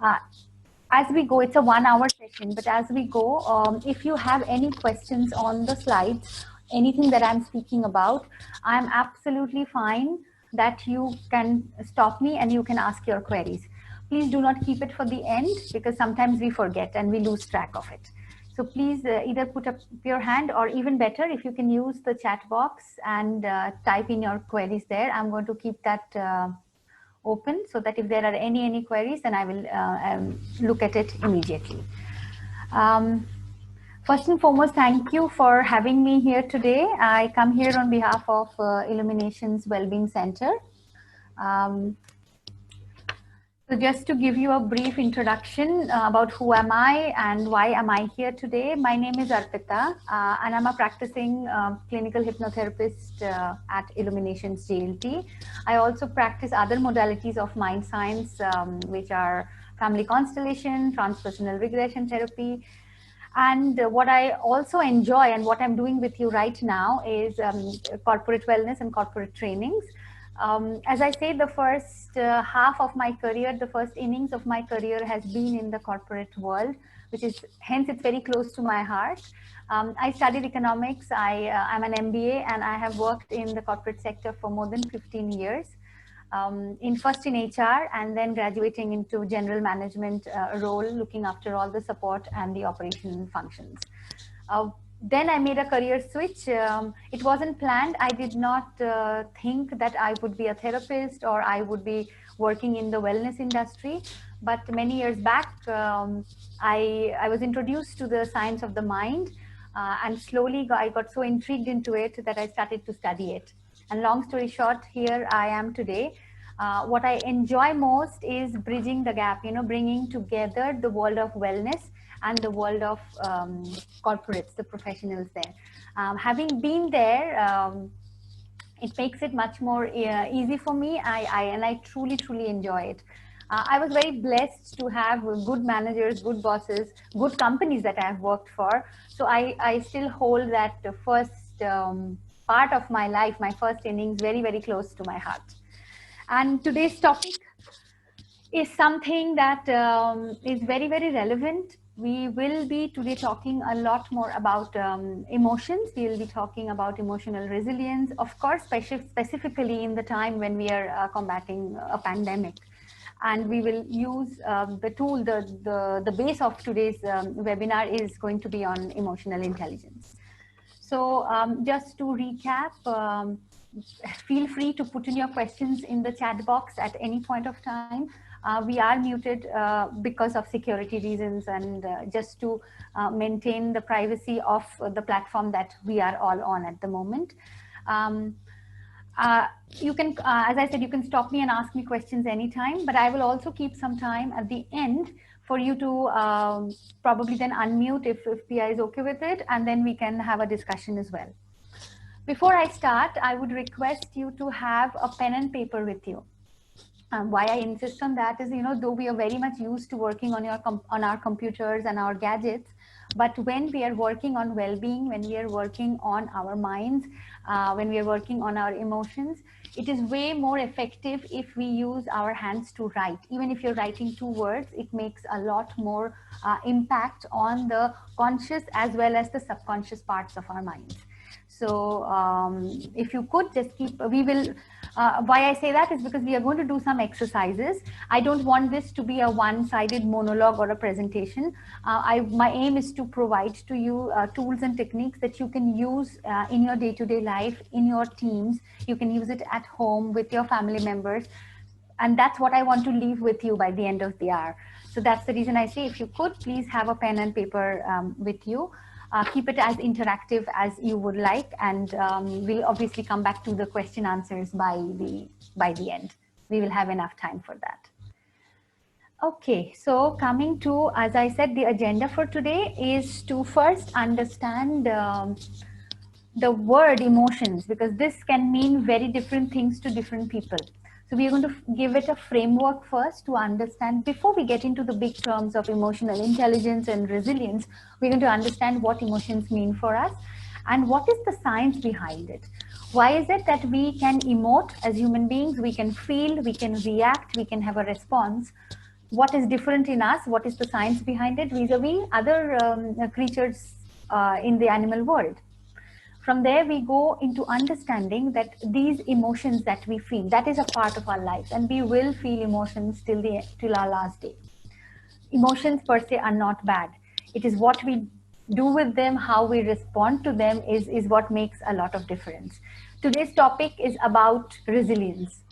Uh, as we go, it's a 1 hour session, but as we go, if you have any questions on the slides, anything that I'm speaking about, I'm absolutely fine that you can stop me and you can ask your queries. Please do not keep it for the end because sometimes we forget and we lose track of it. So please either put up your hand, or even better, if you can use the chat box and type in your queries there. I'm going to keep that open so that if there are any queries, then I will look at it immediately. Um, First and foremost, thank you for having me here today. I come here on behalf of Illuminations Wellbeing Center. Um, so just to give you a brief introduction about who am I and why am I here today. My name is Arpita, and I'm a practicing clinical hypnotherapist at Illuminations JLT. I also practice other modalities of mind science, which are family constellation, transpersonal regression therapy. And what I also enjoy and what I'm doing with you right now is corporate wellness and corporate trainings. As I say, the first half of my career, the first innings of my career has been in the corporate world, which is hence it's very close to my heart. I studied economics. I'm an MBA, and I have worked in the corporate sector for more than 15 years. First in HR, and then graduating into general management role, looking after all the support and the operation functions. Then I made a career switch. It wasn't planned. I did not think that I would be a therapist or I would be working in the wellness industry. But many years back, I was introduced to the science of the mind, and slowly I got so intrigued into it that I started to study it. And long story short, here I am today. What I enjoy most is bridging the gap, bringing together the world of wellness and the world of corporates, the professionals there. Having been there, it makes it much more easy for me. I truly enjoy it. I was very blessed to have good managers, good bosses, good companies that I have worked for. So I still hold that first part of my life, my first innings, very close to my heart. And today's topic is something that is very relevant. We will be today talking a lot more about emotions. We will be talking about emotional resilience, of course, specifically in the time when we are combating a pandemic. And we will use the tool, the base of today's webinar is going to be on emotional intelligence. So just to recap, feel free to put in your questions in the chat box at any point of time. We are muted because of security reasons, and just to maintain the privacy of the platform that we are all on at the moment. You can, as I said, you can stop me and ask me questions anytime, but I will also keep some time at the end for you to probably then unmute if Pia is okay with it, and then we can have a discussion as well. Before I start, I would request you to have a pen and paper with you. Why I insist on that is, though we are very much used to working on our computers and our gadgets, but when we are working on well-being, when we are working on our minds, when we are working on our emotions, it is way more effective if we use our hands to write. Even if you're writing 2 words, it makes a lot more impact on the conscious as well as the subconscious parts of our minds. So if you could just keep, we will, why I say that is because we are going to do some exercises. I don't want this to be a one-sided monologue or a presentation. My aim is to provide to you tools and techniques that you can use in your day-to-day life, in your teams. You can use it at home with your family members. And that's what I want to leave with you by the end of the hour. So that's the reason I say, if you could, please have a pen and paper with you. Keep it as interactive as you would like, and we'll obviously come back to the question answers by the end. We will have enough time for that. Okay, so coming to, as I said, the agenda for today is to first understand the word emotions, because this can mean very different things to different people. So we are going to give it a framework first to understand. Before we get into the big terms of emotional intelligence and resilience, we're going to understand what emotions mean for us and what is the science behind it. Why is it that we can emote as human beings, we can feel, we can react, we can have a response what is different in us, what is the science behind it vis-a-vis other creatures in the animal world. From there, we go into understanding that these emotions that we feel, that is a part of our life, and we will feel emotions till our last day. Emotions per se are not bad. It is what we do with them, how we respond to them is what makes a lot of difference. Today's topic is about resilience,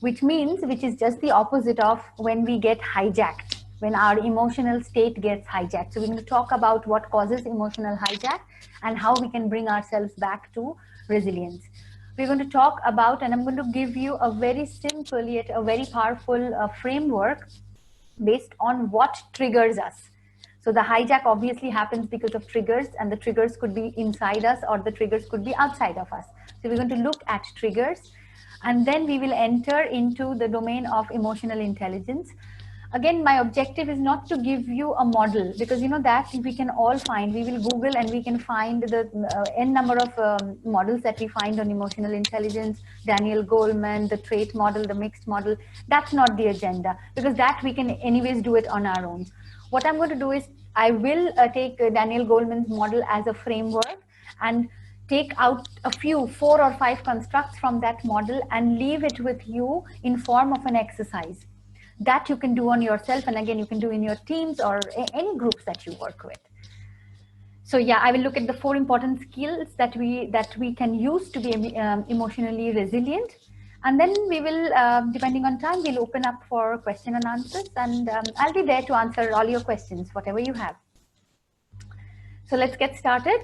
which is just the opposite of when we get hijacked, when our emotional state gets hijacked. So we're going to talk about what causes emotional hijack and how we can bring ourselves back to resilience. We're going to talk about, and I'm going to give you a very simple yet a very powerful framework based on what triggers us. So the hijack obviously happens because of triggers, and the triggers could be inside us or the triggers could be outside of us. So we're going to look at triggers, and then we will enter into the domain of emotional intelligence. Again, my objective is not to give you a model, because you know that we can all find, we will Google and we can find the n number of models that we find on emotional intelligence, Daniel Goleman, the trait model, the mixed model. That's not the agenda, because that we can anyways do it on our own. What I'm going to do is I will take Daniel Goleman's model as a framework and take out a few 4 or 5 constructs from that model and leave it with you in form of an exercise that you can do on yourself, and again you can do in your teams or any groups that you work with. So yeah, I will look at the 4 important skills that we can use to be emotionally resilient, and then we will depending on time we'll open up for question and answers, and I'll be there to answer all your questions, whatever you have. So let's get started.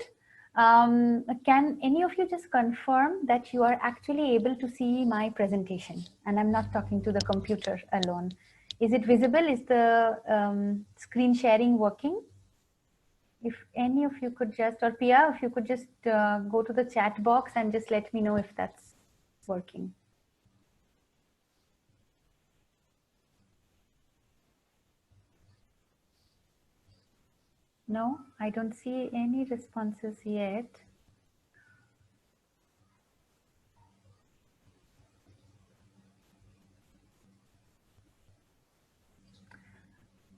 Can any of you just confirm that you are actually able to see my presentation and I'm not talking to the computer alone? Is it visible? Is the screen sharing working? If any of you could just, or Pia, if you could just go to the chat box and just let me know if that's working. No, I don't see any responses yet.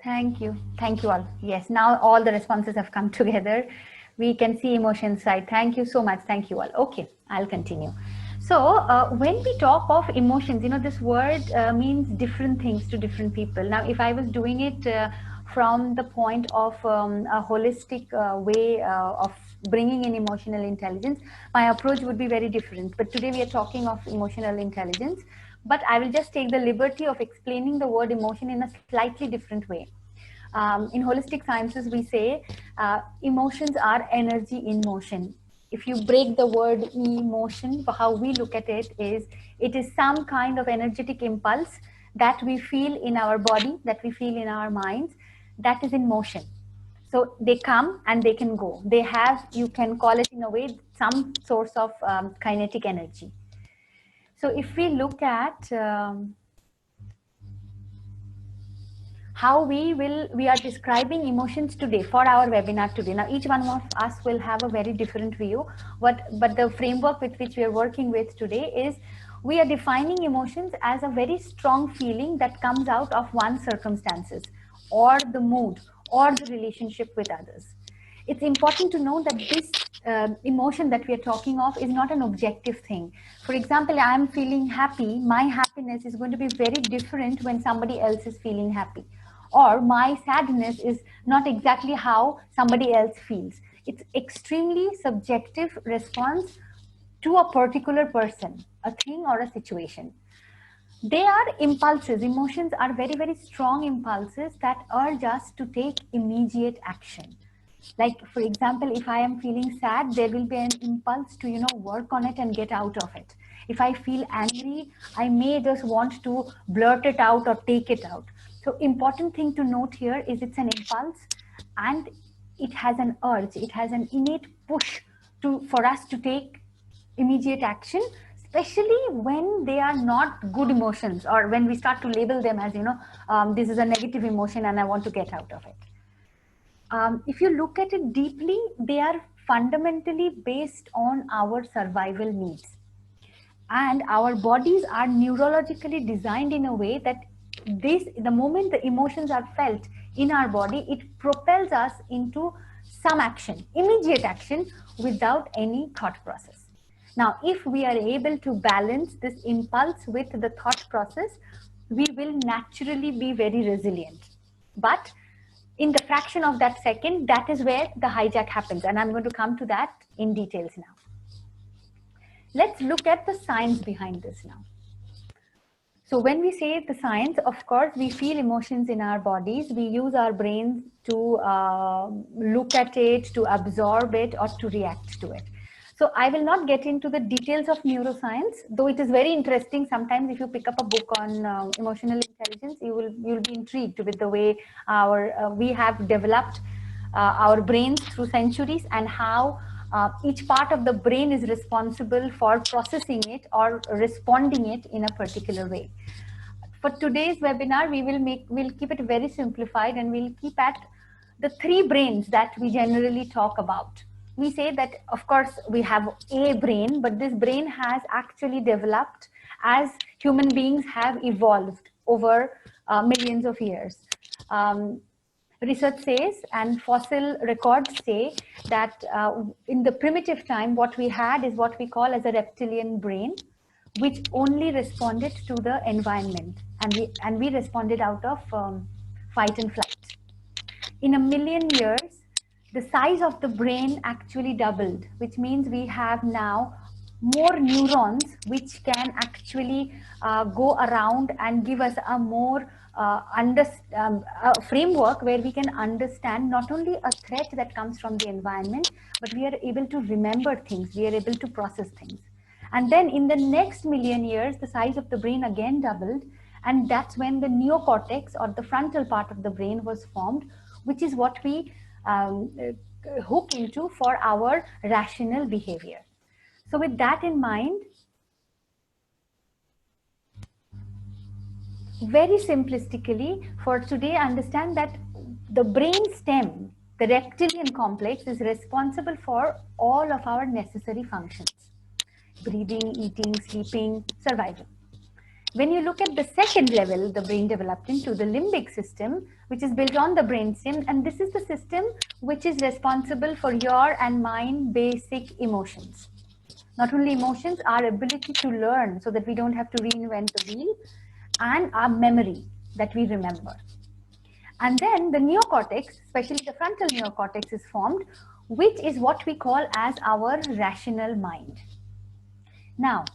Thank you. Thank you all. Yes, now all the responses have come together. We can see emotion side. Thank you so much. Thank you all. Okay, I'll continue. So when we talk of emotions, you know, this word means different things to different people. Now, if I was doing it from the point of a holistic way of bringing in emotional intelligence, my approach would be very different. But today we are talking of emotional intelligence, but I will just take the liberty of explaining the word emotion in a slightly different way. In holistic sciences, we say emotions are energy in motion. If you break the word emotion, how we look at it is some kind of energetic impulse that we feel in our body, that we feel in our minds, that is in motion. So they come and they can go. They have, you can call it in a way, some source of kinetic energy. So if we look at how we are describing emotions today for our webinar today. Now, each one of us will have a very different view. But the framework with which we are working with today is we are defining emotions as a very strong feeling that comes out of one's circumstances or the mood or the relationship with others. It's important to know that this emotion that we are talking of is not an objective thing. For example, I am feeling happy. My happiness is going to be very different when somebody else is feeling happy. Or my sadness is not exactly how somebody else feels. It's extremely subjective response to a particular person, a thing, or a situation. They are impulses. Emotions are very, very strong impulses that urge us to take immediate action. Like, for example, if I am feeling sad, there will be an impulse to, work on it and get out of it. If I feel angry, I may just want to blurt it out or take it out. So important thing to note here is it's an impulse and it has an urge. It has an innate push for us to take immediate action, especially when they are not good emotions, or when we start to label them as, this is a negative emotion and I want to get out of it. If you look at it deeply, they are fundamentally based on our survival needs. And our bodies are neurologically designed in a way that the moment the emotions are felt in our body, it propels us into some action, immediate action, without any thought process. Now, if we are able to balance this impulse with the thought process, we will naturally be very resilient. But in the fraction of that second, that is where the hijack happens. And I'm going to come to that in details now. Let's look at the science behind this now. So when we say the science, of course, we feel emotions in our bodies. We use our brains to look at it, to absorb it, or to react to it. So I will not get into the details of neuroscience, though it is very interesting. Sometimes if you pick up a book on emotional intelligence, you'll be intrigued with the way we have developed our brains through centuries, and how each part of the brain is responsible for processing it or responding it in a particular way. For today's webinar, we'll keep it very simplified, and we'll keep at the three brains that we generally talk about. We say that, of course, we have a brain, but this brain has actually developed as human beings have evolved over millions of years. Research says, and fossil records say, that in the primitive time, what we had is what we call as a reptilian brain, which only responded to the environment, and we responded out of fight and flight. In a million years, the size of the brain actually doubled, which means we have now more neurons which can actually go around and give us a more a framework where we can understand not only a threat that comes from the environment, but we are able to remember things, we are able to process things. And then in the next million years, the size of the brain again doubled, and that's when the neocortex, or the frontal part of the brain, was formed, which is what we hook into for our rational behavior. So with that in mind, very simplistically, for today, understand that the brain stem, the reptilian complex, is responsible for all of our necessary functions: breathing, eating, sleeping, survival. When you look at the second level, the brain developed into the limbic system, which is built on the brainstem, and this is the system which is responsible for your and mine basic emotions. Not only emotions, our ability to learn so that we don't have to reinvent the wheel, and our memory, that we remember. And then the neocortex, especially the frontal neocortex, is formed, which is what we call as our rational mind. Now,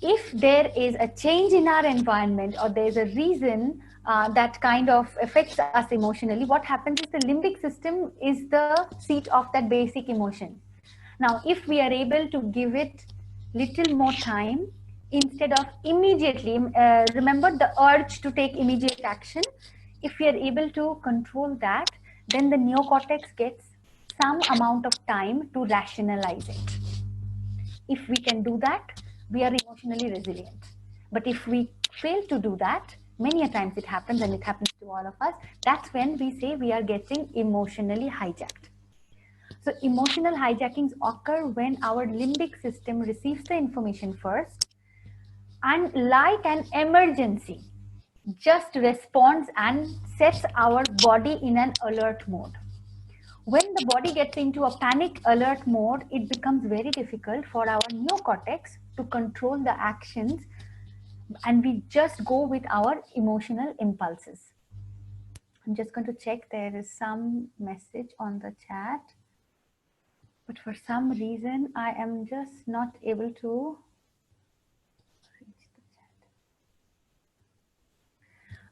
if there is a change in our environment, or there's a reason that kind of affects us emotionally, what happens is the limbic system is the seat of that basic emotion. Now, if we are able to give it little more time, instead of immediately, remember the urge to take immediate action, if we are able to control that, then the neocortex gets some amount of time to rationalize it. If we can do that, we are emotionally resilient. But if we fail to do that, many a times it happens, and it happens to all of us, that's when we say we are getting emotionally hijacked. So emotional hijackings occur when our limbic system receives the information first, and like an emergency, just responds and sets our body in an alert mode. When the body gets into a panic alert mode, it becomes very difficult for our neocortex to control the actions, and we just go with our emotional impulses. I'm just going to check, there is some message on the chat, but for some reason I am just not able to reach the chat.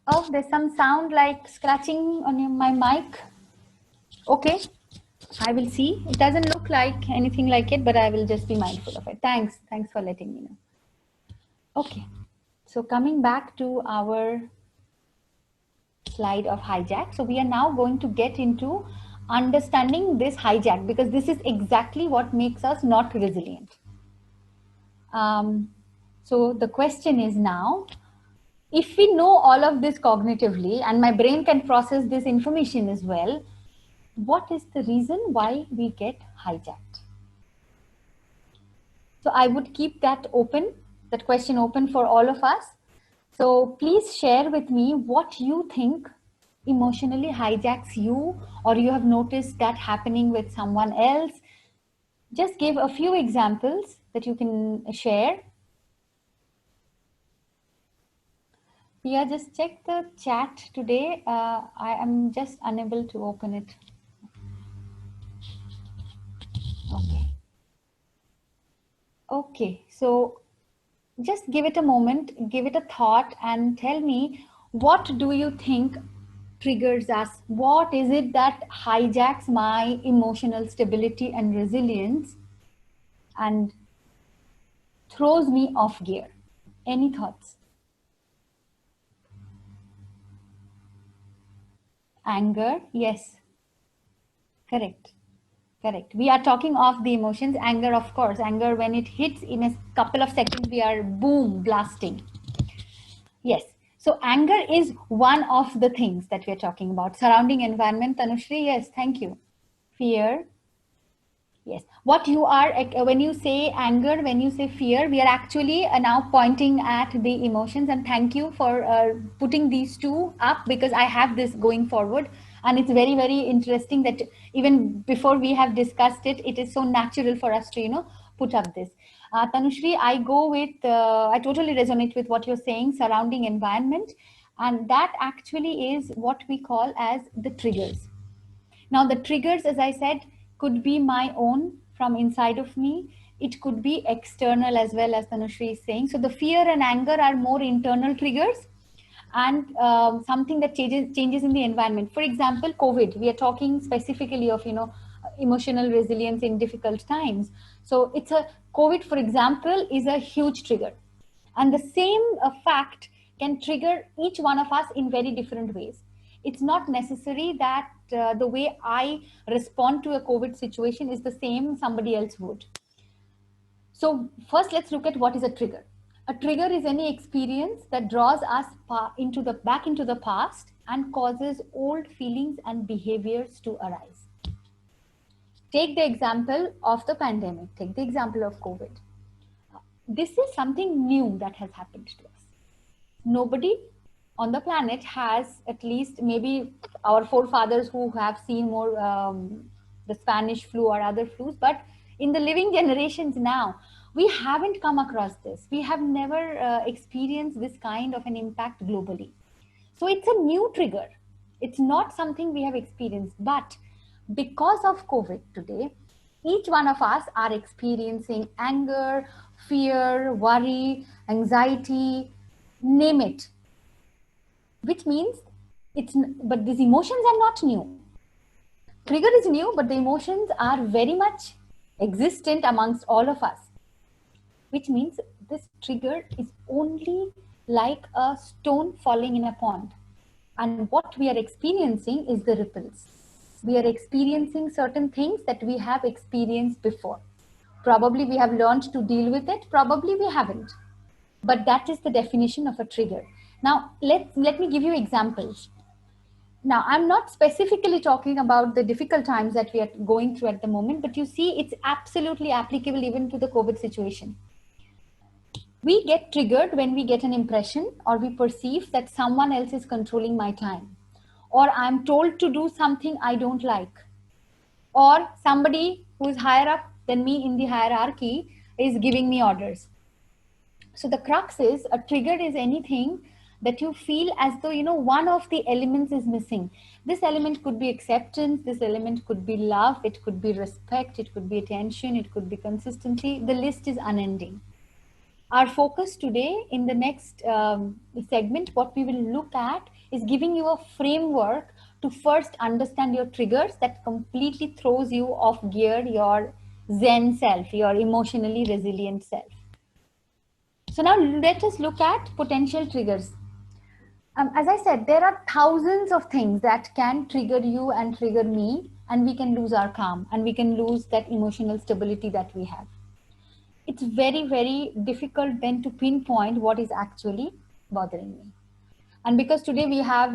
Oh, there's some sound like scratching on my mic. Okay, I will see. It doesn't look like anything like it, but I will just be mindful of it. Thanks for letting me know. Okay, so coming back to our slide of hijack. So we are now going to get into understanding this hijack, because this is exactly what makes us not resilient. So the question is now, if we know all of this cognitively, and my brain can process this information as well, what is the reason why we get hijacked? So I would keep that open, that question open for all of us. So please share with me what you think emotionally hijacks you, or you have noticed that happening with someone else. Just give a few examples that you can share. Pia, just check the chat today. I am just unable to open it. Okay. Okay. So just give it a moment, give it a thought, and tell me, what do you think triggers us? What is it that hijacks my emotional stability and resilience and throws me off gear? Any thoughts? Anger? Yes, correct. Correct. We are talking of the emotions. Anger, of course. Anger, when it hits in a couple of seconds, we are boom, blasting. Yes. So anger is one of the things that we are talking about. Surrounding environment, Tanushri, yes, thank you. Fear, yes. What you are, when you say anger, when you say fear, we are actually now pointing at the emotions. And thank you for putting these two up, because I have this going forward. And it's very, very interesting that even before we have discussed it, it is so natural for us to, put up this. Tanushri, I go with, I totally resonate with what you're saying, surrounding environment. And that actually is what we call as the triggers. Now, the triggers, as I said, could be my own from inside of me. It could be external as well, as Tanushri is saying. So the fear and anger are more internal triggers, and something that changes in the environment. For example, COVID. We are talking specifically of emotional resilience in difficult times. So it's a COVID, for example, is a huge trigger, and the same fact can trigger each one of us in very different ways. It's not necessary that the way I respond to a COVID situation is the same somebody else would. So first, let's look at what is a trigger. A trigger is any experience that draws us back into the past and causes old feelings and behaviors to arise. Take the example of the pandemic. Take the example of COVID. This is something new that has happened to us. Nobody on the planet has, at least maybe our forefathers who have seen more the Spanish flu or other flus, but in the living generations now, we haven't come across this. We have never experienced this kind of an impact globally. So it's a new trigger. It's not something we have experienced, but because of COVID today, each one of us are experiencing anger, fear, worry, anxiety, name it, which means but these emotions are not new. Trigger is new, but the emotions are very much existent amongst all of us, which means this trigger is only like a stone falling in a pond. And what we are experiencing is the ripples. We are experiencing certain things that we have experienced before. Probably we have learned to deal with it, probably we haven't. But that is the definition of a trigger. Now, let me give you examples. Now, I'm not specifically talking about the difficult times that we are going through at the moment, but you see, it's absolutely applicable even to the COVID situation. We get triggered when we get an impression or we perceive that someone else is controlling my time, or I'm told to do something I don't like, or somebody who is higher up than me in the hierarchy is giving me orders. So the crux is, a trigger is anything that you feel as though, one of the elements is missing. This element could be acceptance, this element could be love, it could be respect, it could be attention, it could be consistency. The list is unending. Our focus today in the next segment, what we will look at is giving you a framework to first understand your triggers that completely throws you off gear, your Zen self, your emotionally resilient self. So now let us look at potential triggers. As I said, there are thousands of things that can trigger you and trigger me, and we can lose our calm and we can lose that emotional stability that we have. It's very, very difficult then to pinpoint what is actually bothering me. And because today we have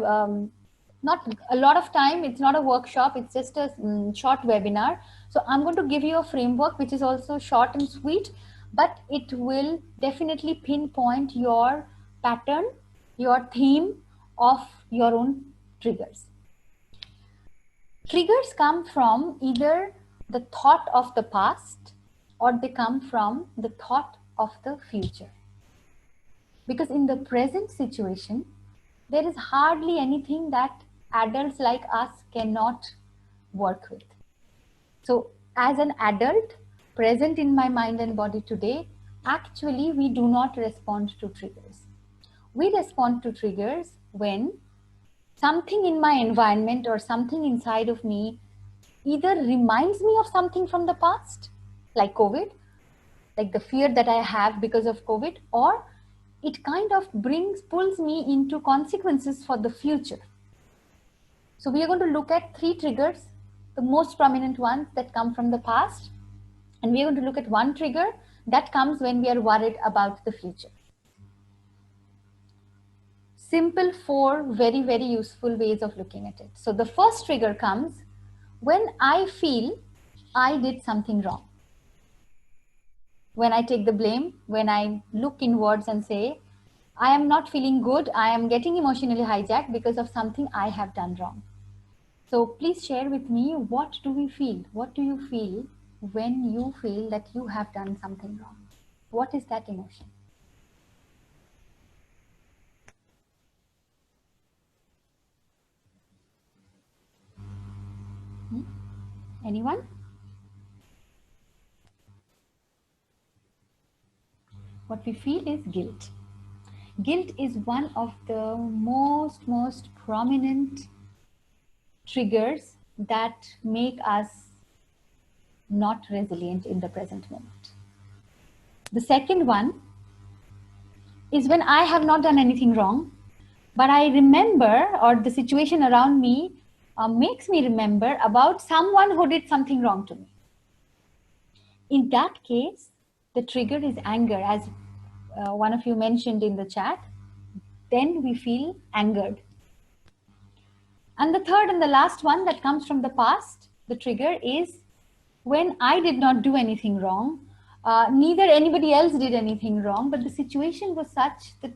not a lot of time, it's not a workshop, it's just a short webinar. So I'm going to give you a framework which is also short and sweet, but it will definitely pinpoint your pattern your theme of your own triggers. Triggers come from either the thought of the past or they come from the thought of the future. Because in the present situation, there is hardly anything that adults like us cannot work with. So as an adult present in my mind and body today, actually we do not respond to triggers. We respond to triggers when something in my environment or something inside of me either reminds me of something from the past, like COVID, like the fear that I have because of COVID, or it kind of pulls me into consequences for the future. So we are going to look at 3 triggers, the most prominent ones that come from the past. And we are going to look at one trigger that comes when we are worried about the future. Simple 4 very, very useful ways of looking at it. So the first trigger comes when I feel I did something wrong. When I take the blame, when I look inwards and say, I am not feeling good, I am getting emotionally hijacked because of something I have done wrong. So please share with me, what do we feel? What do you feel when you feel that you have done something wrong? What is that emotion? Anyone? What we feel is guilt. Guilt is one of the most prominent triggers that make us not resilient in the present moment. The second one is when I have not done anything wrong, but I remember, or the situation around me makes me remember about someone who did something wrong to me. In that case, the trigger is anger, as one of you mentioned in the chat. Then we feel angered. And the third and the last one that comes from the past, the trigger is when I did not do anything wrong, neither anybody else did anything wrong, but the situation was such that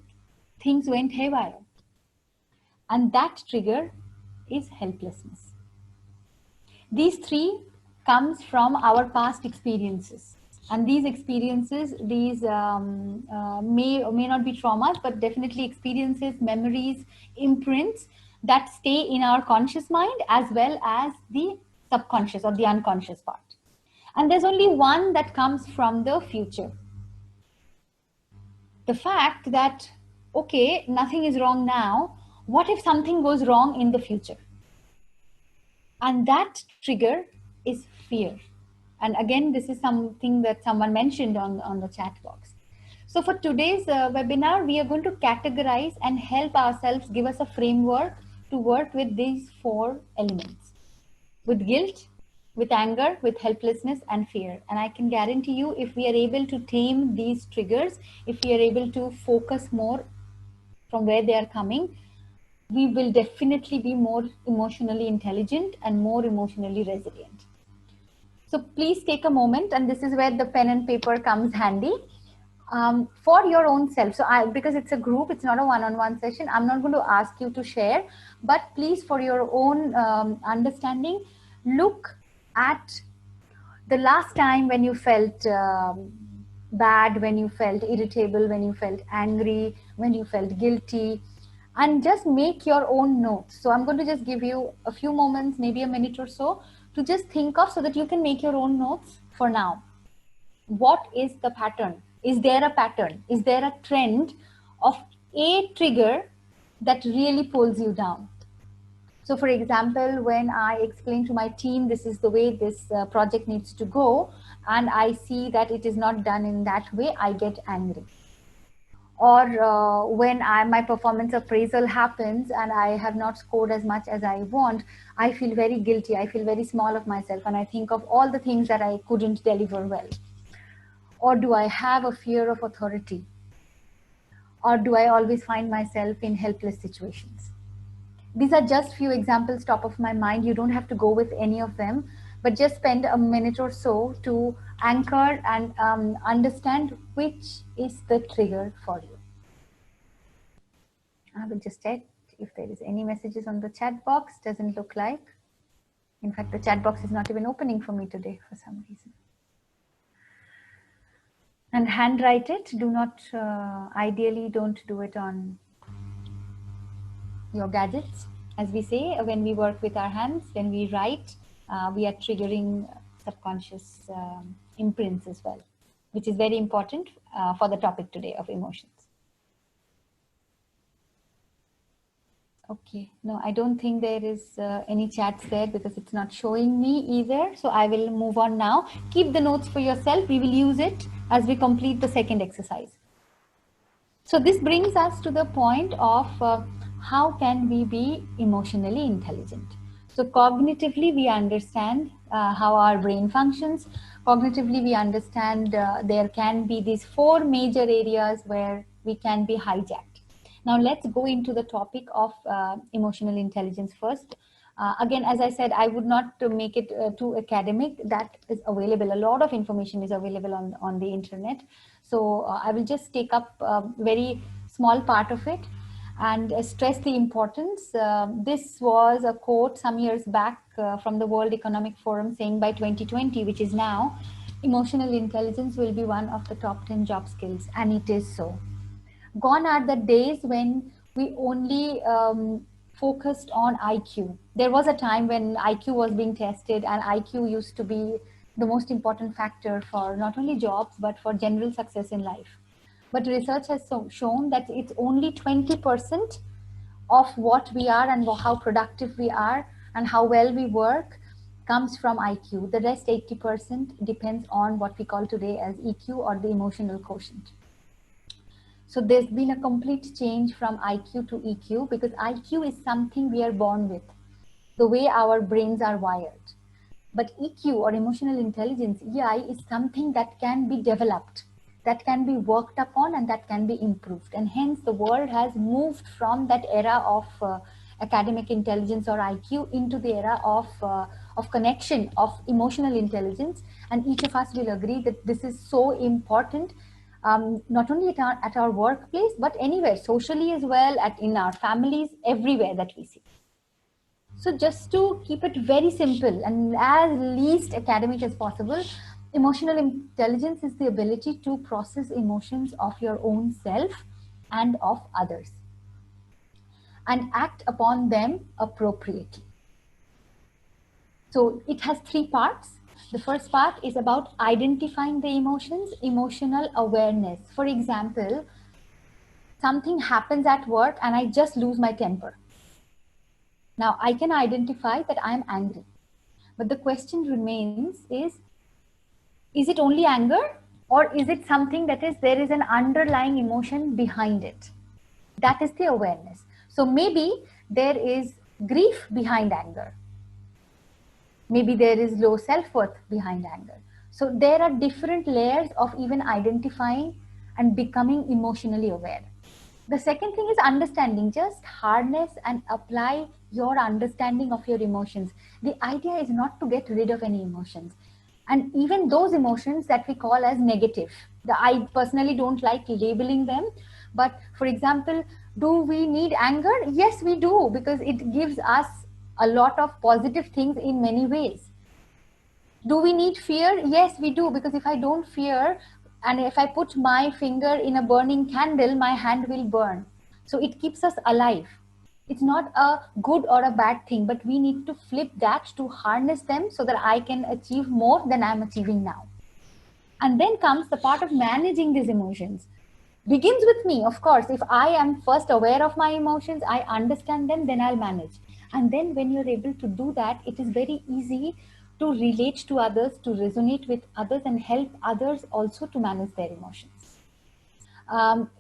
things went haywire. And that trigger is helplessness. These 3 comes from our past experiences. And these experiences, may or may not be traumas, but definitely experiences, memories, imprints that stay in our conscious mind as well as the subconscious or the unconscious part. And there's only one that comes from the future. The fact that, okay, nothing is wrong now. What if something goes wrong in the future? And that trigger is fear. And again, this is something that someone mentioned on the chat box. So for today's webinar, we are going to categorize and help ourselves, give us a framework to work with these 4 elements. With guilt, with anger, with helplessness and fear. And I can guarantee you, if we are able to tame these triggers, if we are able to focus more from where they are coming, we will definitely be more emotionally intelligent and more emotionally resilient. So please take a moment, and this is where the pen and paper comes handy. For your own self. So because it's a group, it's not a one-on-one session, I'm not going to ask you to share, but please, for your own understanding, look at the last time when you felt bad, when you felt irritable, when you felt angry, when you felt guilty, and just make your own notes. So I'm going to just give you a few moments, maybe a minute or so, to just think of, so that you can make your own notes for now. What is the pattern? Is there a pattern? Is there a trend of a trigger that really pulls you down? So for example, when I explain to my team, this is the way this project needs to go, and I see that it is not done in that way, I get angry. Or when my performance appraisal happens and I have not scored as much as I want, I feel very guilty. I feel very small of myself, and I think of all the things that I couldn't deliver well. Or do I have a fear of authority? Or do I always find myself in helpless situations? These are just few examples top of my mind. You don't have to go with any of them, but just spend a minute or so to anchor and understand which is the trigger for you. I will just check if there is any messages on the chat box. Doesn't look like. In fact, the chat box is not even opening for me today for some reason. And handwrite it. Do not, ideally don't do it on your gadgets. As we say, when we work with our hands, when we write, we are triggering subconscious imprints as well, which is very important for the topic today of emotions. Okay, no, I don't think there is any chats there because it's not showing me either. So I will move on now. Keep the notes for yourself. We will use it as we complete the second exercise. So this brings us to the point of how can we be emotionally intelligent? So cognitively, we understand how our brain functions. Cognitively, we understand there can be these four major areas where we can be hijacked. Now let's go into the topic of emotional intelligence first. Again, as I said, I would not make it too academic. That is available. A lot of information is available on the internet. So I will just take up a very small part of it and stress the importance. This was a quote some years back from the World Economic Forum saying by 2020, which is now, emotional intelligence will be one of the top 10 job skills. And it is so. Gone are the days when we only focused on IQ. There was a time when IQ was being tested, and IQ used to be the most important factor for not only jobs, but for general success in life. But research has shown that it's only 20% of what we are and how productive we are and how well we work comes from IQ. The rest 80% depends on what we call today as EQ or the emotional quotient. So there's been a complete change from IQ to EQ because IQ is something we are born with, the way our brains are wired. But EQ or emotional intelligence, EI, is something that can be developed, that can be worked upon, and that can be improved. And hence the world has moved from that era of academic intelligence or IQ into the era of connection, of emotional intelligence. And each of us will agree that this is so important. Not only at our workplace, but anywhere, socially as well, in our families, everywhere that we see. So just to keep it very simple and as least academic as possible, emotional intelligence is the ability to process emotions of your own self and of others and act upon them appropriately. So it has three parts. The first part is about identifying the emotions, emotional awareness. For example, something happens at work and I just lose my temper. Now I can identify that I am angry. But the question remains is it only anger or is it something that there is an underlying emotion behind it? That is the awareness. So maybe there is grief behind anger. Maybe there is low self-worth behind anger. So there are different layers of even identifying and becoming emotionally aware. The second thing is understanding. Just harness and apply your understanding of your emotions. The idea is not to get rid of any emotions. And even those emotions that we call as negative. I personally don't like labeling them. But for example, do we need anger? Yes, we do, because it gives us a lot of positive things in many ways. Do we need fear? Yes, we do, because if I don't fear and if I put my finger in a burning candle, my hand will burn. So it keeps us alive. It's not a good or a bad thing, but we need to flip that to harness them so that I can achieve more than I'm achieving now. And then comes the part of managing these emotions. Begins with me, of course. If I am first aware of my emotions, I understand them, then I'll manage. And then when you're able to do that, it is very easy to relate to others, to resonate with others, and help others also to manage their emotions.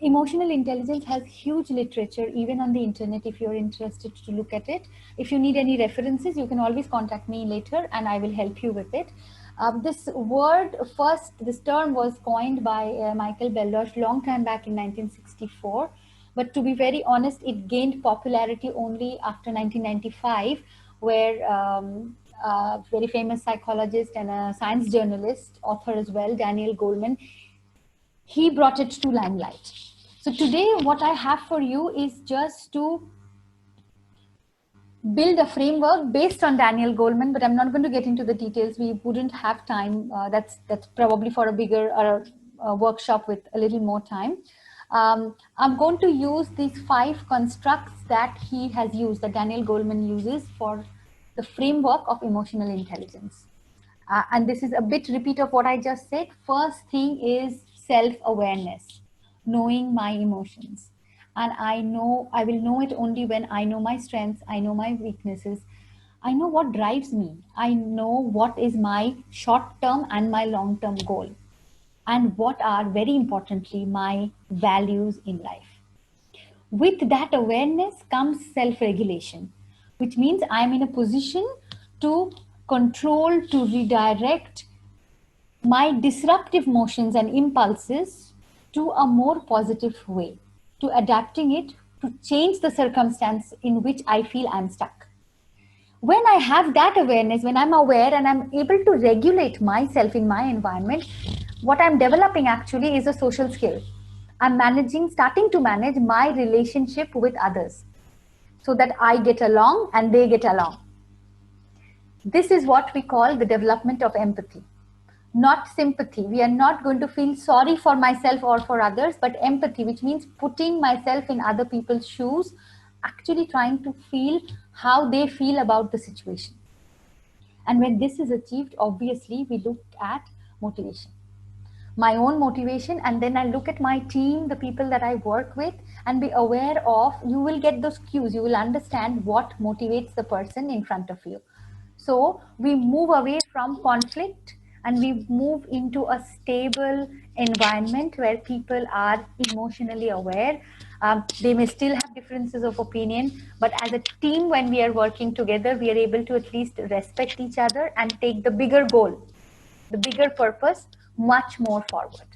Emotional intelligence has huge literature, even on the internet, if you're interested to look at it. If you need any references, you can always contact me later and I will help you with it. This term was coined by Michael Belloch long time back in 1964. But to be very honest, it gained popularity only after 1995, where a very famous psychologist and a science journalist, author as well, Daniel Goleman, he brought it to limelight. So today what I have for you is just to build a framework based on Daniel Goleman, but I'm not going to get into the details. We wouldn't have time. That's probably for a bigger workshop with a little more time. I'm going to use these 5 constructs that he has used, that Daniel Goleman uses for the framework of emotional intelligence. And this is a bit repeat of what I just said. First thing is self-awareness, knowing my emotions. And I will know it only when I know my strengths, I know my weaknesses, I know what drives me, I know what is my short-term and my long-term goal, and what are, very importantly, my values in life. With that awareness comes self-regulation, which means I'm in a position to control, to redirect my disruptive motions and impulses to a more positive way, to adapting it to change the circumstance in which I feel I'm stuck. When I have that awareness, when I'm aware and I'm able to regulate myself in my environment, what I'm developing actually is a social skill. I'm starting to manage my relationship with others so that I get along and they get along. This is what we call the development of empathy, not sympathy. We are not going to feel sorry for myself or for others, but empathy, which means putting myself in other people's shoes, actually trying to feel how they feel about the situation. And when this is achieved, obviously, we look at motivation, my own motivation, and then I look at my team, the people that I work with, and be aware of, you will get those cues, you will understand what motivates the person in front of you. So we move away from conflict and we move into a stable environment where people are emotionally aware. They may still have differences of opinion, but as a team, when we are working together, we are able to at least respect each other and take the bigger goal, the bigger purpose, much more forward.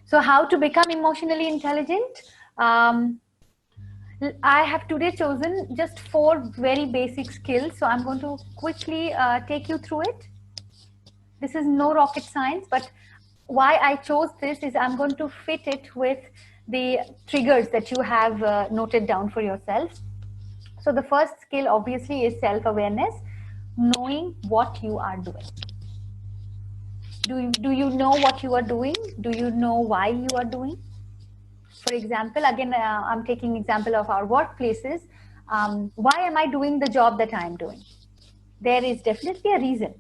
So how to become emotionally intelligent? I have today chosen just 4 very basic skills. So I'm going to quickly take you through it. This is no rocket science, but why I chose this is I'm going to fit it with the triggers that you have noted down for yourself. So the first skill obviously is self-awareness, knowing what you are doing. Do you know what you are doing? Do you know why you are doing? For example, again, I'm taking example of our workplaces. Why am I doing the job that I'm doing? There is definitely a reason.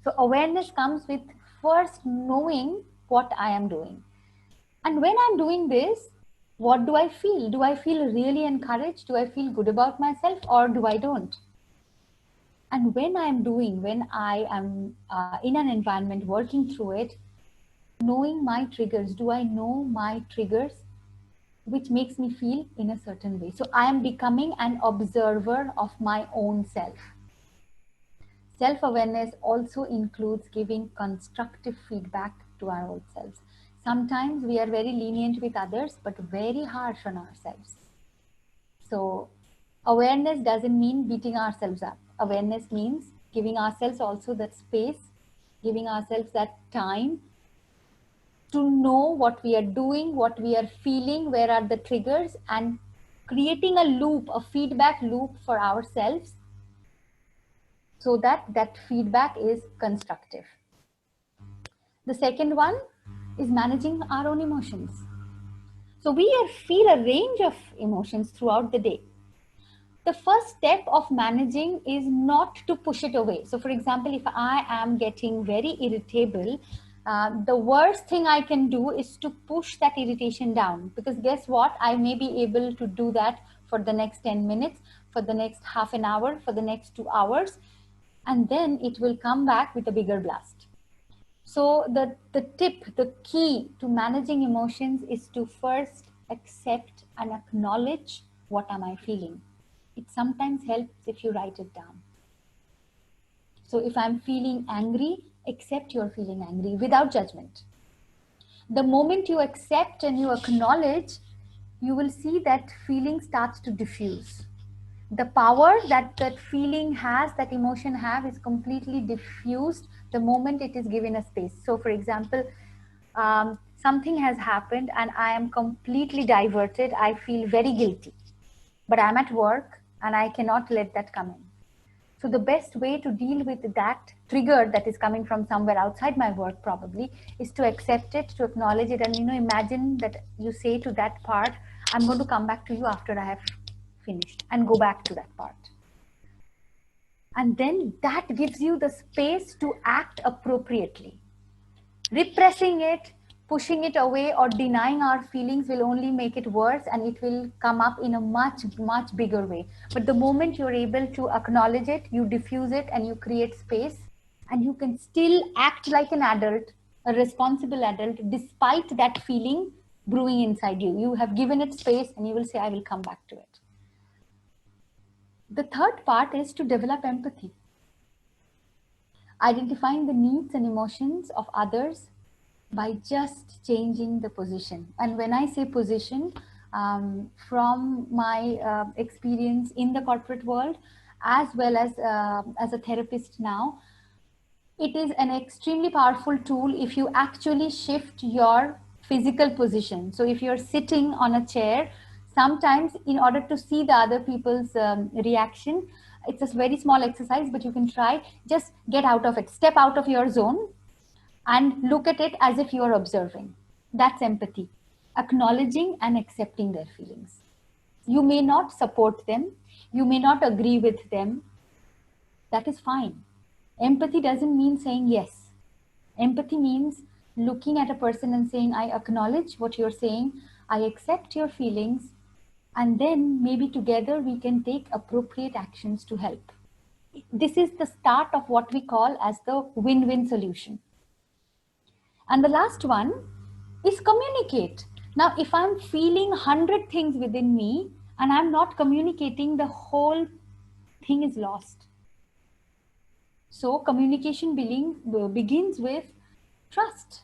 So awareness comes with first knowing what I am doing. And when I'm doing this, what do I feel? Do I feel really encouraged? Do I feel good about myself, or do I don't? And when I am in an environment working through it, knowing my triggers, do I know my triggers which makes me feel in a certain way? So I am becoming an observer of my own self. Self-awareness also includes giving constructive feedback to our own selves. Sometimes we are very lenient with others, but very harsh on ourselves. So awareness doesn't mean beating ourselves up. Awareness means giving ourselves also that space, giving ourselves that time to know what we are doing, what we are feeling, where are the triggers, and creating a loop, a feedback loop for ourselves so that that feedback is constructive. The second one is managing our own emotions. So we feel a range of emotions throughout the day. The first step of managing is not to push it away. So for example, if I am getting very irritable, the worst thing I can do is to push that irritation down, because guess what? I may be able to do that for the next 10 minutes, for the next half an hour, for the next 2 hours, and then it will come back with a bigger blast. So the key to managing emotions is to first accept and acknowledge, what am I feeling? It sometimes helps if you write it down. So if I'm feeling angry, accept you're feeling angry without judgment. The moment you accept and you acknowledge, you will see that feeling starts to diffuse. The power that that feeling has, that emotion have, is completely diffused the moment it is given a space. So for example, something has happened and I am completely diverted. I feel very guilty, but I'm at work and I cannot let that come in. So the best way to deal with that trigger that is coming from somewhere outside my work probably is to accept it, to acknowledge it, and imagine that you say to that part, I'm going to come back to you after I have finished, and go back to that part. And then that gives you the space to act appropriately. Repressing it, pushing it away, or denying our feelings will only make it worse, and it will come up in a much, much bigger way. But the moment you're able to acknowledge it, you diffuse it, and you create space, and you can still act like an adult, a responsible adult, despite that feeling brewing inside you. You have given it space, and you will say, I will come back to it. The third part is to develop empathy. Identifying the needs and emotions of others by just changing the position. And when I say position, from my experience in the corporate world, as well as a therapist now, it is an extremely powerful tool if you actually shift your physical position. So if you're sitting on a chair, sometimes in order to see the other people's reaction, it's a very small exercise, but you can try. Just get out of it, step out of your zone and look at it as if you are observing. That's empathy, acknowledging and accepting their feelings. You may not support them, you may not agree with them. That is fine. Empathy doesn't mean saying yes. Empathy means looking at a person and saying, I acknowledge what you're saying, I accept your feelings, and then maybe together we can take appropriate actions to help. This is the start of what we call as the win-win solution. And the last one is communicate. Now, if I'm feeling 100 things within me and I'm not communicating, the whole thing is lost. So communication begins with trust,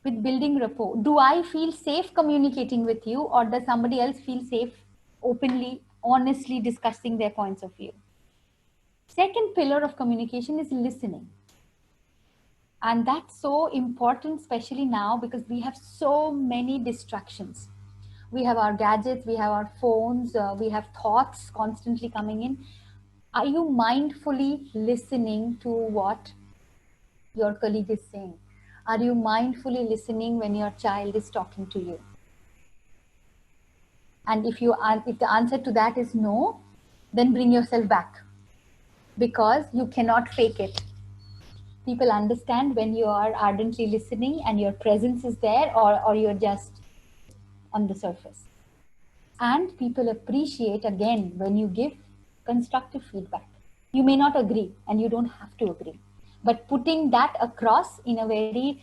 with building rapport. Do I feel safe communicating with you, or does somebody else feel safe openly, honestly discussing their points of view? Second pillar of communication is listening. And that's so important, especially now, because we have so many distractions. We have our gadgets, we have our phones, we have thoughts constantly coming in. Are you mindfully listening to what your colleague is saying? Are you mindfully listening when your child is talking to you? And if the answer to that is no, then bring yourself back, because you cannot fake it. People understand when you are ardently listening and your presence is there, or you're just on the surface. And people appreciate, again, when you give constructive feedback. You may not agree, and you don't have to agree, but putting that across in a very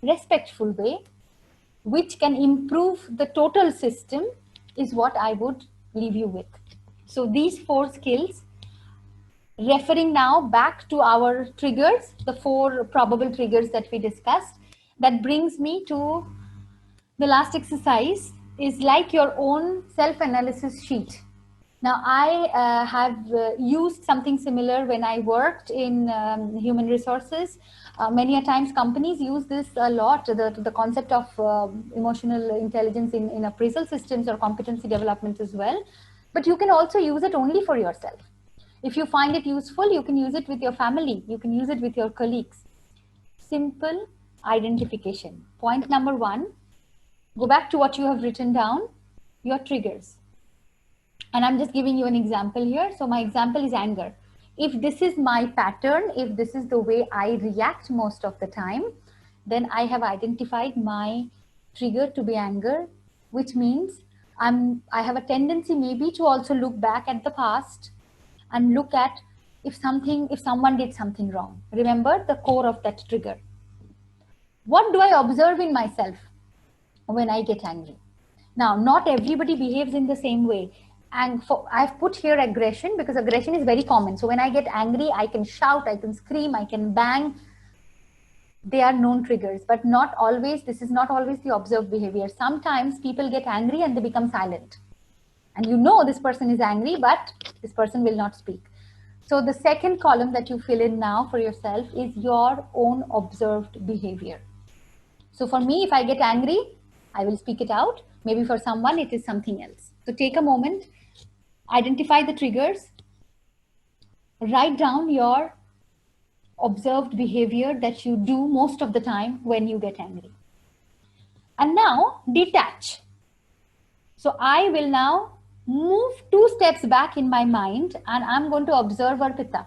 respectful way, which can improve the total system, is what I would leave you with. So these 4 skills, referring now back to our triggers, the 4 probable triggers that we discussed, that brings me to the last exercise, is like your own self-analysis sheet. Now, I have used something similar when I worked in human resources. Many a times companies use this a lot, the concept of emotional intelligence in appraisal systems or competency development as well. But you can also use it only for yourself. If you find it useful, you can use it with your family. You can use it with your colleagues. Simple identification. Point number 1, go back to what you have written down, your triggers. And I'm just giving you an example here. So my example is anger. If this is my pattern, if this is the way I react most of the time, then I have identified my trigger to be anger, which means I have a tendency maybe to also look back at the past and look at if someone did something wrong. Remember the core of that trigger. What do I observe in myself when I get angry? Now, not everybody behaves in the same way. And I've put here aggression because aggression is very common. So when I get angry, I can shout, I can scream, I can bang. They are known triggers, but not always. This is not always the observed behavior. Sometimes people get angry and they become silent. And you know this person is angry, but this person will not speak. So the second column that you fill in now for yourself is your own observed behavior. So for me, if I get angry, I will speak it out. Maybe for someone, it is something else. So take a moment, identify the triggers, write down your observed behavior that you do most of the time when you get angry. And now detach. So I will now move 2 steps back in my mind and I'm going to observe Arpita.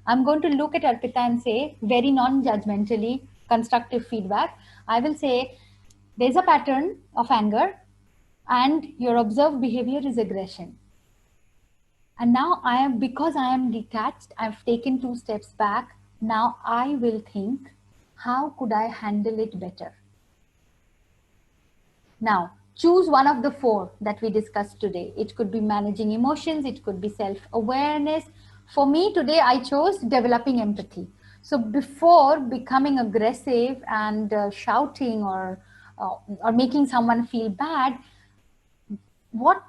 I'm going to look at Arpita and say, very non-judgmentally, constructive feedback. I will say, there's a pattern of anger and your observed behavior is aggression. And now because I am detached, I've taken 2 steps back. Now I will think, how could I handle it better? Now, choose one of the 4 that we discussed today. It could be managing emotions. It could be self-awareness. For me today, I chose developing empathy. So before becoming aggressive and shouting or making someone feel bad, what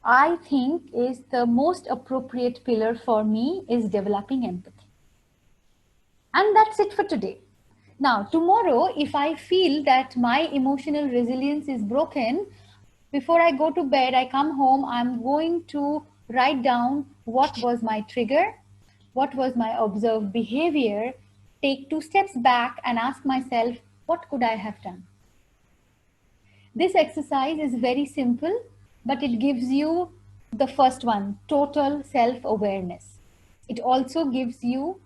I think is the most appropriate pillar for me is developing empathy. And that's it for today. Now, tomorrow, if I feel that my emotional resilience is broken, before I go to bed, I come home, I'm going to write down what was my trigger, what was my observed behavior, take 2 steps back and ask myself, what could I have done? This exercise is very simple, but it gives you the first one, total self-awareness. It also gives you,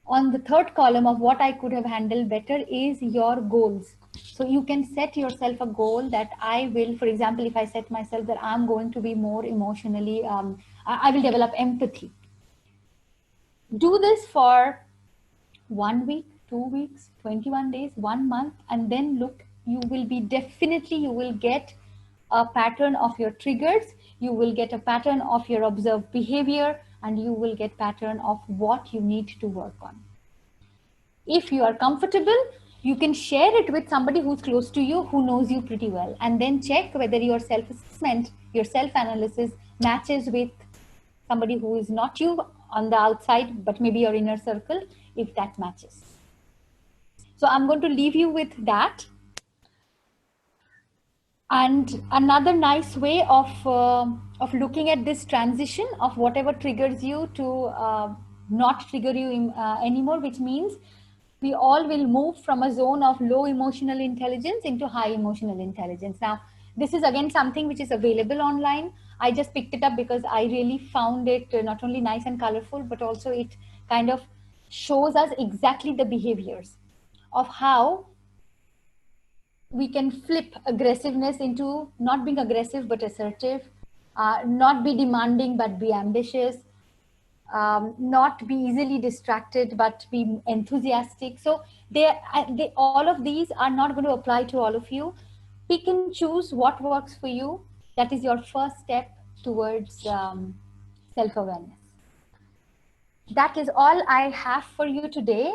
on the 3rd column of what I could have handled better, is your goals. So you can set yourself a goal that I will, for example, if I set myself that I'm going to be more emotionally, I will develop empathy. Do this for 1 week, 2 weeks, 21 days, 1 month, and then look, you will get a pattern of your triggers, you will get a pattern of your observed behavior, and you will get pattern of what you need to work on. If you are comfortable, you can share it with somebody who's close to you, who knows you pretty well, and then check whether your self-assessment, your self-analysis matches with somebody who is not you on the outside, but maybe your inner circle, if that matches. So I'm going to leave you with that. And another nice way of looking at this transition of whatever triggers you to not trigger you anymore, which means we all will move from a zone of low emotional intelligence into high emotional intelligence. Now, this is again something which is available online. I just picked it up because I really found it not only nice and colorful, but also it kind of shows us exactly the behaviors of how we can flip aggressiveness into not being aggressive but assertive, not be demanding but be ambitious, not be easily distracted but be enthusiastic. So all of these are not going to apply to all of you. Pick and choose what works for you. That is your first step towards self-awareness. That is all I have for you today.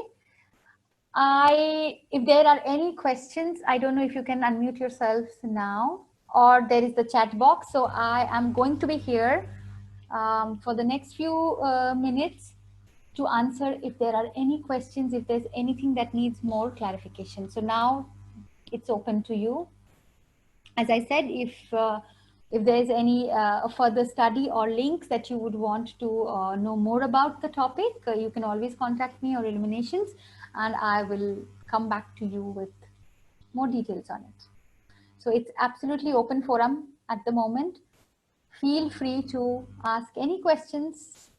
If there are any questions, I don't know if you can unmute yourselves now, or there is the chat box. So I am going to be here for the next few minutes to answer if there are any questions, if there's anything that needs more clarification. So now it's open to you. As I said, if there is any further study or links that you would want to know more about the topic, you can always contact me or Illuminations, and I will come back to you with more details on it. So it's absolutely open forum at the moment. Feel free to ask any questions,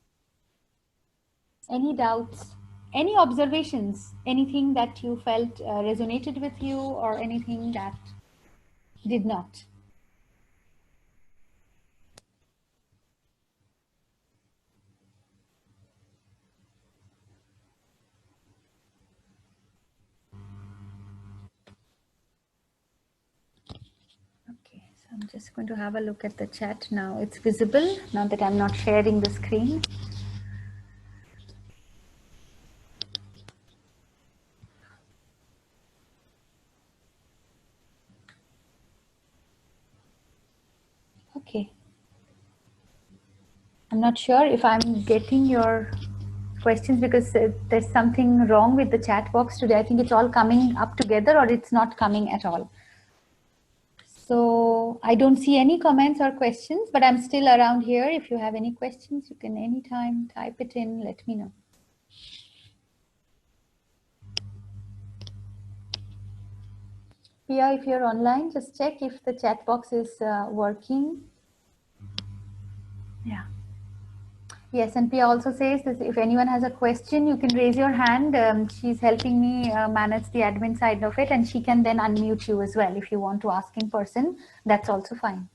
any doubts, any observations, anything that you felt resonated with you or anything that did not. Okay, so I'm just going to have a look at the chat now. It's visible now that I'm not sharing the screen. Okay. I'm not sure if I'm getting your questions because there's something wrong with the chat box today. I think it's all coming up together or it's not coming at all. So I don't see any comments or questions, but I'm still around here. If you have any questions, you can anytime type it in, let me know. Pia, if you're online, just check if the chat box is working. Yeah. Yes, and Pia also says that if anyone has a question, you can raise your hand. She's helping me manage the admin side of it, and she can then unmute you as well. If you want to ask in person, that's also fine.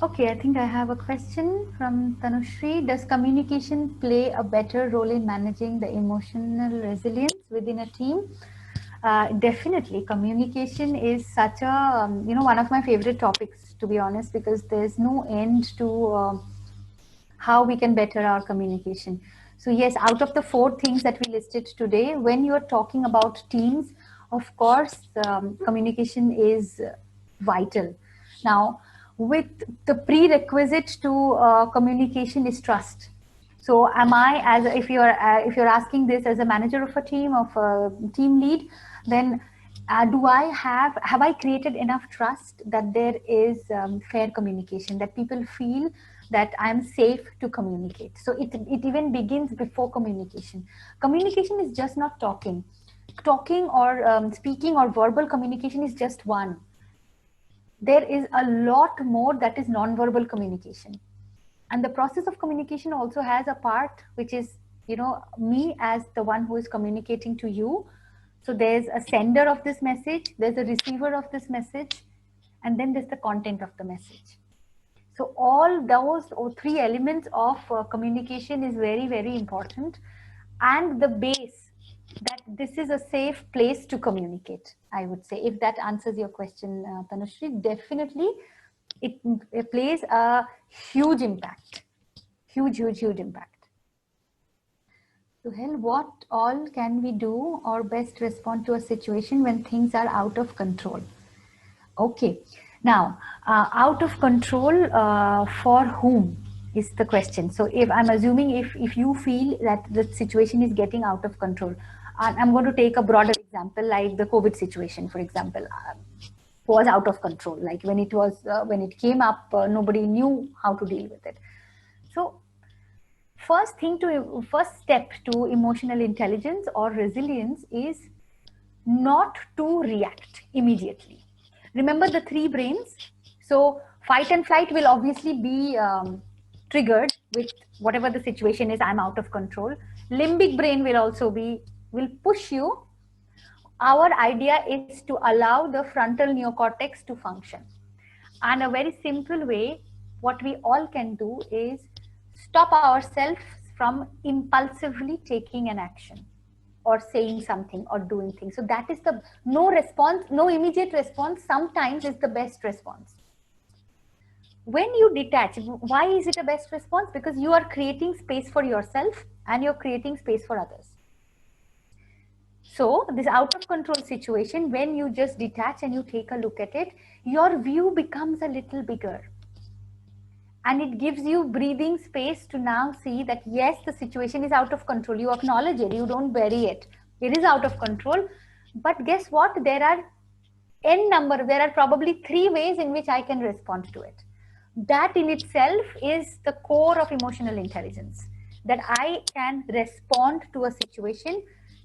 Okay, I think I have a question from Tanushri. Does communication play a better role in managing the emotional resilience within a team? Definitely. Communication is such a, one of my favorite topics, to be honest, because there's no end to how we can better our communication. So yes, out of the 4 things that we listed today, when you're talking about teams, of course, communication is vital. Now, with the prerequisite to communication is trust. So am I, as if you're asking this as a manager of a team, of a team lead, then do I have I created enough trust that there is fair communication, that people feel that I'm safe to communicate? So it even begins before communication. Communication is just not talking or speaking or verbal communication is just one. There is a lot more that is non-verbal communication. And the process of communication also has a part which is, me as the one who is communicating to you. So there's a sender of this message, there's a receiver of this message, and then there's the content of the message. So all those 3 elements of communication is very, very important, and the base that this is a safe place to communicate, I would say. If that answers your question, Tanushri, definitely it plays a huge impact. Huge impact. Suhail, what all can we do or best respond to a situation when things are out of control? Okay, now out of control for whom is the question. So if I'm assuming if you feel that the situation is getting out of control, I'm going to take a broader example like the COVID situation, for example, was out of control. Like when it came up, nobody knew how to deal with it. So first step to emotional intelligence or resilience is not to react immediately. Remember the 3 brains. So fight and flight will obviously be triggered with whatever the situation is. I'm out of control. Limbic brain will push you. Our idea is to allow the frontal neocortex to function. And a very simple way, what we all can do is stop ourselves from impulsively taking an action or saying something or doing things. So that is the no immediate response sometimes is the best response. When you detach, why is it a best response? Because you are creating space for yourself and you're creating space for others. So this out of control situation, when you just detach and you take a look at it, your view becomes a little bigger. And it gives you breathing space to now see that yes, the situation is out of control. You acknowledge it, you don't bury it. It is out of control. But guess what? There are probably 3 ways in which I can respond to it. That in itself is the core of emotional intelligence. That I can respond to a situation,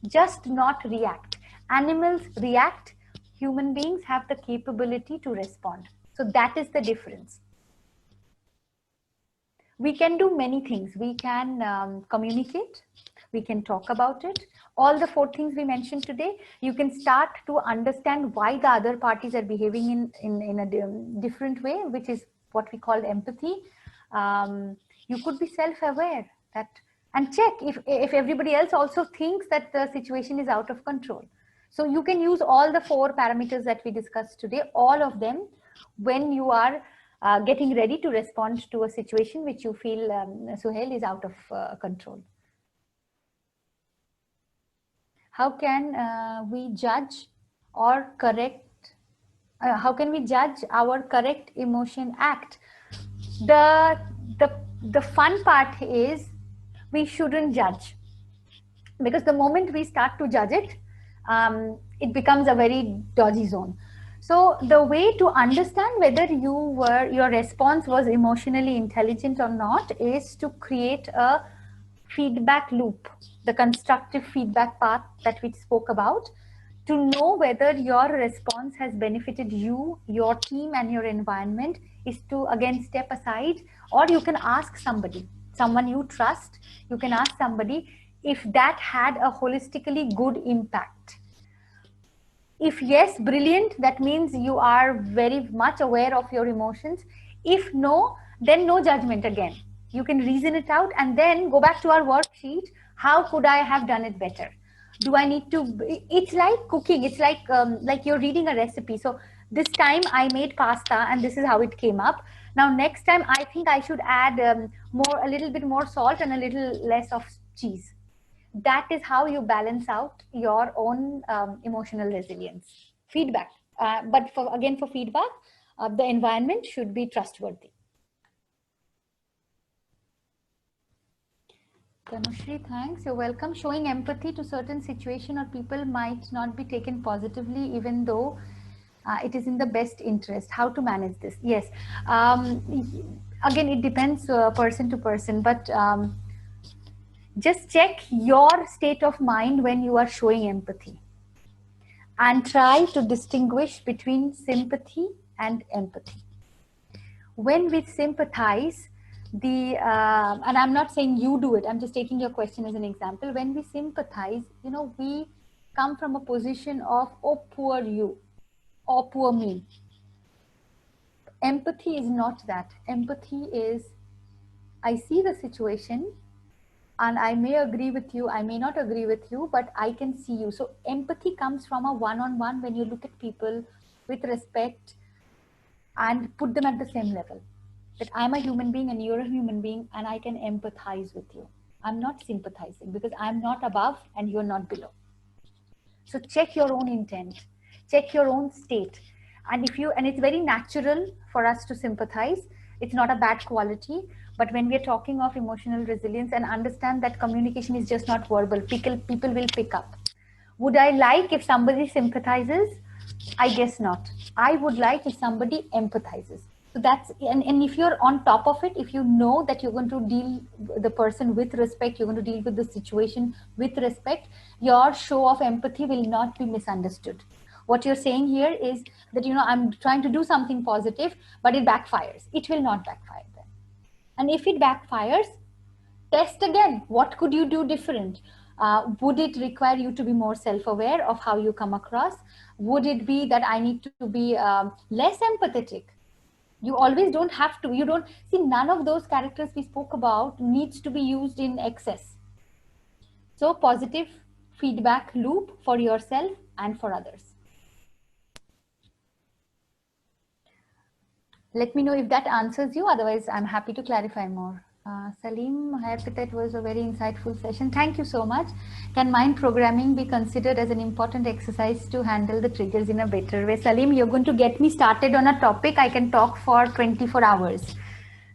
just not react. Animals react, human beings have the capability to respond. So that is the difference. We can do many things. We can communicate, we can talk about it. All the 4 things we mentioned today, you can start to understand why the other parties are behaving in a different way, which is what we call empathy. You could be self-aware and check if everybody else also thinks that the situation is out of control. So you can use all the 4 parameters that we discussed today, all of them, when you are getting ready to respond to a situation which you feel, Suhail, is out of control. How can we judge or correct, how can we judge our correct emotion act? The, the, the fun part is we shouldn't judge, because the moment we start to judge it, it becomes a very dodgy zone. So the way to understand whether your response was emotionally intelligent or not is to create a feedback loop, the constructive feedback path that we spoke about, to know whether your response has benefited you, your team, and your environment, is to again step aside, or you can ask somebody, someone you trust, you can ask somebody if that had a holistically good impact. If yes, brilliant, that means you are very much aware of your emotions. If no, then no judgment again. You can reason it out and then go back to our worksheet. How could I have done it better? Do I need to? It's like cooking. It's like you're reading a recipe. So this time I made pasta and this is how it came up. Now next time I think I should add a little bit more salt and a little less of cheese. That is how you balance out your own emotional resilience. Feedback, but for feedback, the environment should be trustworthy. Tanushri, thanks. You're welcome. Showing empathy to certain situation or people might not be taken positively, even though it is in the best interest. How to manage this? Yes. Again, it depends person to person, but just check your state of mind when you are showing empathy and try to distinguish between sympathy and empathy. When we sympathize, and I'm not saying you do it, I'm just taking your question as an example. When we sympathize, we come from a position of, oh, poor you, or poor me. Empathy is not that. Empathy is, I see the situation, and I may agree with you, I may not agree with you, but I can see you. So empathy comes from a one-on-one, when you look at people with respect and put them at the same level. That I'm a human being and you're a human being and I can empathize with you. I'm not sympathizing because I'm not above and you're not below. So check your own intent, check your own state. And it's very natural for us to sympathize. It's not a bad quality. But when we're talking of emotional resilience, and understand that communication is just not verbal, people will pick up. Would I like if somebody sympathizes? I guess not. I would like if somebody empathizes. So that's, and if you're on top of it, if you know that you're going to deal the person with respect, you're going to deal with the situation with respect, your show of empathy will not be misunderstood. What you're saying here is that, I'm trying to do something positive, but it backfires. It will not backfire then. And if it backfires, test again. What could you do different? Would it require you to be more self-aware of how you come across? Would it be that I need to be less empathetic? You always don't have to. You don't see, none of those characters we spoke about needs to be used in excess. So positive feedback loop for yourself and for others. Let me know if that answers you. Otherwise, I'm happy to clarify more. Salim, I hope that was a very insightful session. Thank you so much. Can mind programming be considered as an important exercise to handle the triggers in a better way? Salim, you're going to get me started on a topic I can talk for 24 hours.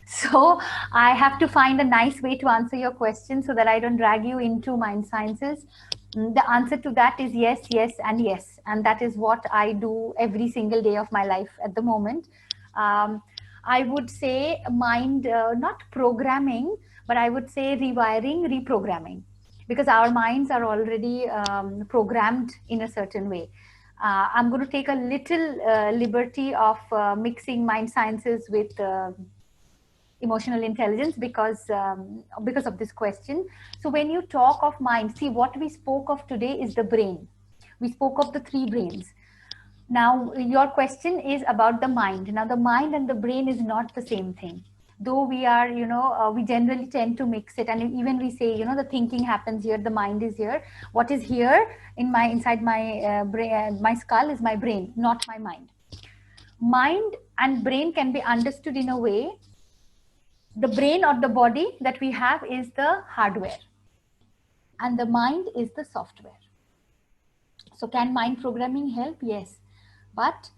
So I have to find a nice way to answer your question so that I don't drag you into mind sciences. The answer to that is yes, yes, and yes. And that is what I do every single day of my life at the moment. I would say mind, not programming, but I would say rewiring, reprogramming, because our minds are already programmed in a certain way. I'm going to take a little liberty of mixing mind sciences with emotional intelligence because of this question. So when you talk of mind, see, what we spoke of today is the brain. We spoke of the three brains. Now, your question is about the mind. Now, the mind and the brain is not the same thing. Though we are, we generally tend to mix it. And even we say, the thinking happens here, the mind is here. What is here inside my brain, my skull is my brain, not my mind. Mind and brain can be understood in a way. The brain or the body that we have is the hardware. And the mind is the software. So can mind programming help? Yes. But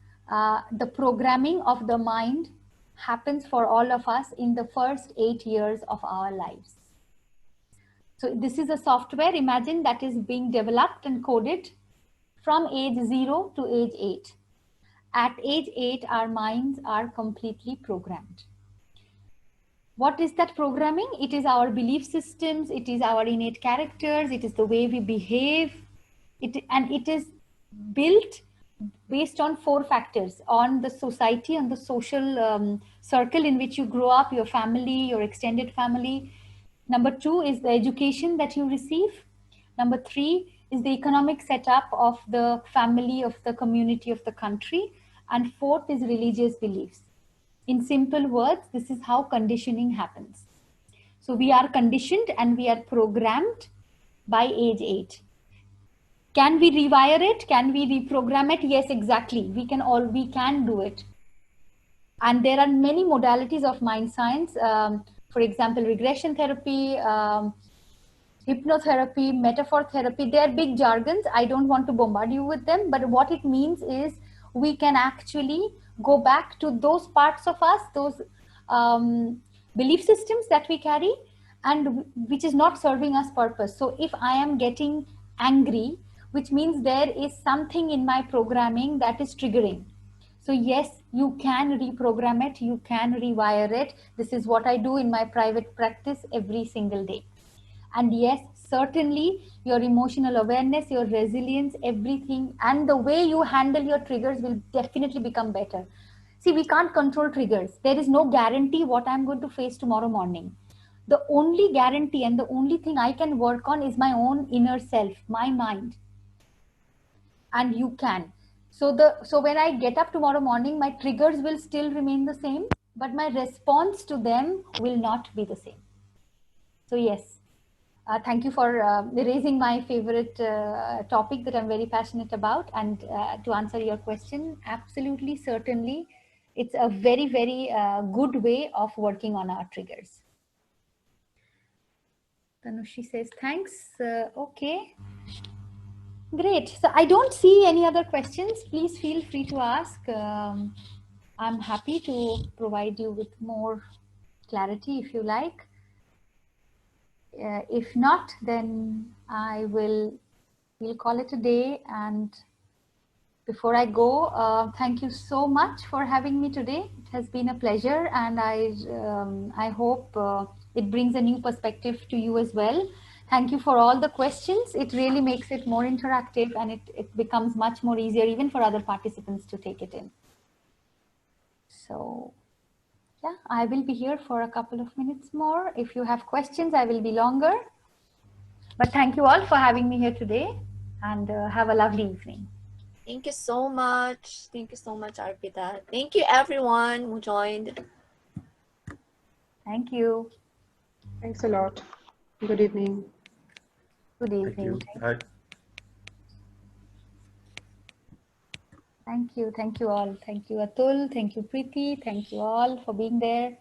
the programming of the mind happens for all of us in the first 8 years of our lives. So this is a software, imagine, that is being developed and coded from age 0 to age 8. At age 8, our minds are completely programmed. What is that programming? It is our belief systems, it is our innate characters, it is the way we behave, and it is built based on 4 factors: on the society, on the social circle in which you grow up, your family, your extended family. Number 2 is the education that you receive. Number 3 is the economic setup of the family, of the community, of the country. And 4th is religious beliefs. In simple words, this is how conditioning happens. So we are conditioned and we are programmed by age 8. Can we rewire it? Can we reprogram it? Yes, exactly. We can do it. And there are many modalities of mind science. For example, regression therapy, hypnotherapy, metaphor therapy. They are big jargons. I don't want to bombard you with them, but what it means is we can actually go back to those parts of us, those belief systems that we carry, and which is not serving us purpose. So if I am getting angry, which means there is something in my programming that is triggering. So yes, you can reprogram it, you can rewire it. This is what I do in my private practice every single day. And yes, certainly your emotional awareness, your resilience, everything, and the way you handle your triggers will definitely become better. See, we can't control triggers. There is no guarantee what I'm going to face tomorrow morning. The only guarantee and the only thing I can work on is my own inner self, my mind. And you can. So when I get up tomorrow morning, my triggers will still remain the same, but my response to them will not be the same. So yes. Thank you for raising my favorite topic that I'm very passionate about. And to answer your question, absolutely, certainly, it's a very, very good way of working on our triggers. Tanushi says, thanks. Okay, great. So I don't see any other questions. Please feel free to ask. I'm happy to provide you with more clarity if you like. If not, then we'll call it a day. And before I go, thank you so much for having me today. It has been a pleasure, and I hope it brings a new perspective to you as well. Thank you for all the questions. It really makes it more interactive, and it becomes much more easier even for other participants to take it in. So yeah, I will be here for a couple of minutes more. If you have questions, I will be longer. But thank you all for having me here today, and have a lovely evening. Thank you so much. Thank you so much, Arpita. Thank you, everyone who joined. Thank you. Thanks a lot. Good evening. Good evening. Thank you. Thank you all. Thank you, Atul. Thank you, Preeti. Thank you all for being there.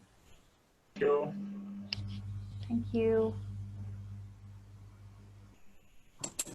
Thank you. Thank you.